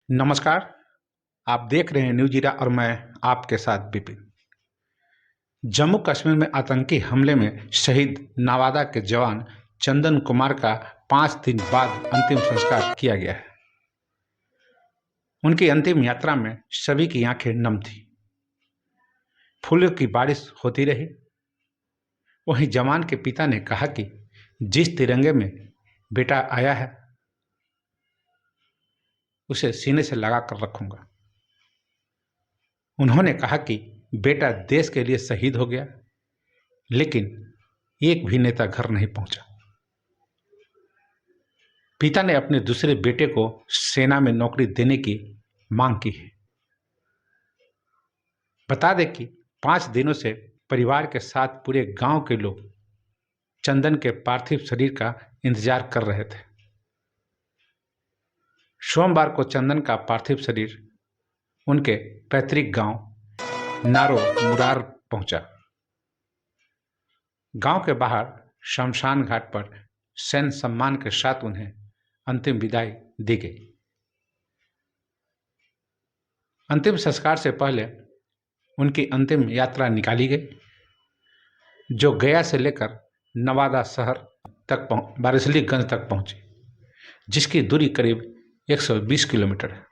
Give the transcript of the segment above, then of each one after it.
नमस्कार। आप देख रहे हैं न्यूज़ जीरा और मैं आपके साथ विपिन। जम्मू कश्मीर में आतंकी हमले में शहीद नवादा के जवान चंदन कुमार का 5 दिन बाद अंतिम संस्कार किया गया है। उनकी अंतिम यात्रा में सभी की आंखें नम थी। फूलों की बारिश होती रही। वहीं जवान के पिता ने कहा कि जिस तिरंगे में बेटा आया है उसे सीने से लगा कर रखूंगा। उन्होंने कहा कि बेटा देश के लिए शहीद हो गया, लेकिन एक भी नेता घर नहीं पहुंचा। पिता ने अपने दूसरे बेटे को सेना में नौकरी देने की मांग की है। बता दें कि 5 दिनों से परिवार के साथ पूरे गांव के लोग चंदन के पार्थिव शरीर का इंतजार कर रहे थे। सोमवार को चंदन का पार्थिव शरीर उनके पैतृक गांव नारो मुरार पहुंचा। गांव के बाहर शमशान घाट पर सैन्य सम्मान के साथ उन्हें अंतिम विदाई दी गई। अंतिम संस्कार से पहले उनकी अंतिम यात्रा निकाली गई, जो गया से लेकर नवादा शहर तक बारिसलीगंज तक पहुंची, जिसकी दूरी करीब 120 किलोमीटर है।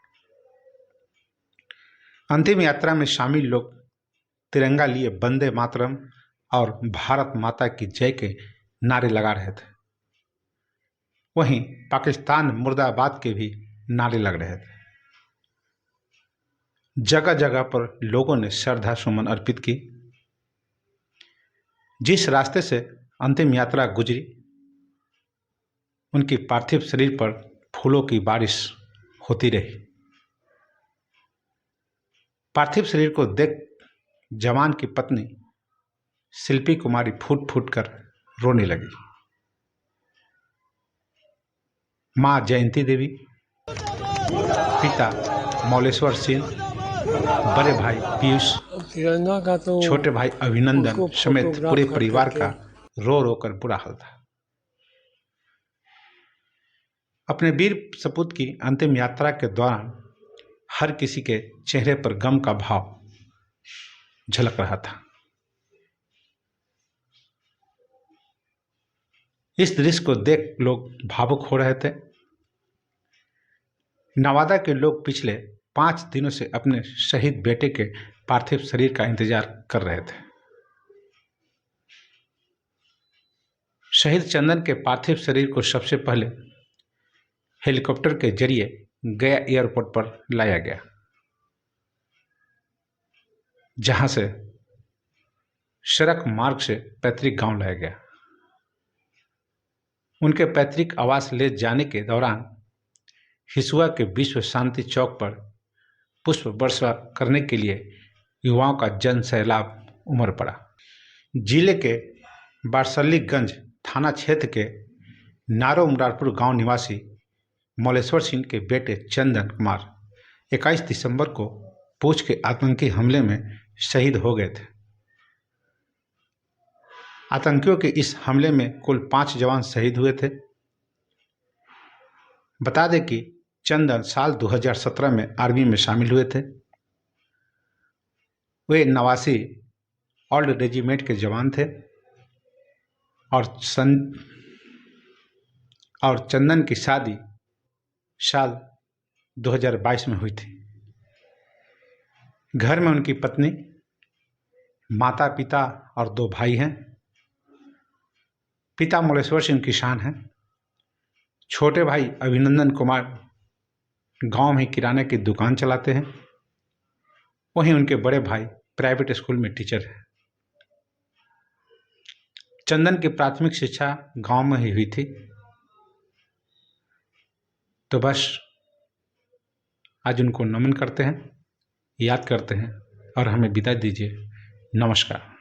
अंतिम यात्रा में शामिल लोग तिरंगा लिए वंदे मातरम और भारत माता की जय के नारे लगा रहे थे। वहीं पाकिस्तान मुर्दाबाद के भी नारे लग रहे थे। जगह जगह पर लोगों ने श्रद्धा सुमन अर्पित की। जिस रास्ते से अंतिम यात्रा गुजरी, उनकी पार्थिव शरीर पर फूलों की बारिश होती रही। पार्थिव शरीर को देख जवान की पत्नी शिल्पी कुमारी फूट फूट कर रोने लगी। मां जयंती देवी, पिता मौलेश्वर सिंह, बड़े भाई पीयूष, तिरंगा का तो छोटे भाई अभिनंदन समेत फोटोग्राफ पूरे करते परिवार थे। का रो रो कर बुरा हाल था। अपने वीर सपूत की अंतिम यात्रा के दौरान हर किसी के चेहरे पर गम का भाव झलक रहा था। इस दृश्य को देख लोग भावुक हो रहे थे। नवादा के लोग पिछले 5 दिनों से अपने शहीद बेटे के पार्थिव शरीर का इंतजार कर रहे थे। शहीद चंदन के पार्थिव शरीर को सबसे पहले हेलीकॉप्टर के जरिए गया एयरपोर्ट पर लाया गया, जहां से सड़क मार्ग से पैतृक गांव लाया गया। उनके पैतृक आवास ले जाने के दौरान हिसुआ के विश्व शांति चौक पर पुष्प वर्षा करने के लिए युवाओं का जन सैलाब उमड़ पड़ा। जिले के बारसलीगंज थाना क्षेत्र के नारो मुरारपुर गांव निवासी मौलेश्वर सिंह के बेटे चंदन कुमार 21 दिसंबर को पूंछ के आतंकी हमले में शहीद हो गए थे। आतंकियों के इस हमले में कुल 5 जवान शहीद हुए थे। बता दें कि चंदन साल 2017 में आर्मी में शामिल हुए थे। वे 89 ओल्ड रेजिमेंट के जवान थे और चंदन की शादी साल 2022 में हुई थी। घर में उनकी पत्नी, माता पिता और 2 भाई हैं। पिता मौलेश्वर सिंह किसान हैं। छोटे भाई अभिनंदन कुमार गांव में किराने की दुकान चलाते हैं। वहीं उनके बड़े भाई प्राइवेट स्कूल में टीचर हैं। चंदन की प्राथमिक शिक्षा गांव में ही हुई थी। तो बस आज उनको नमन करते हैं, याद करते हैं और हमें विदा दीजिए। नमस्कार।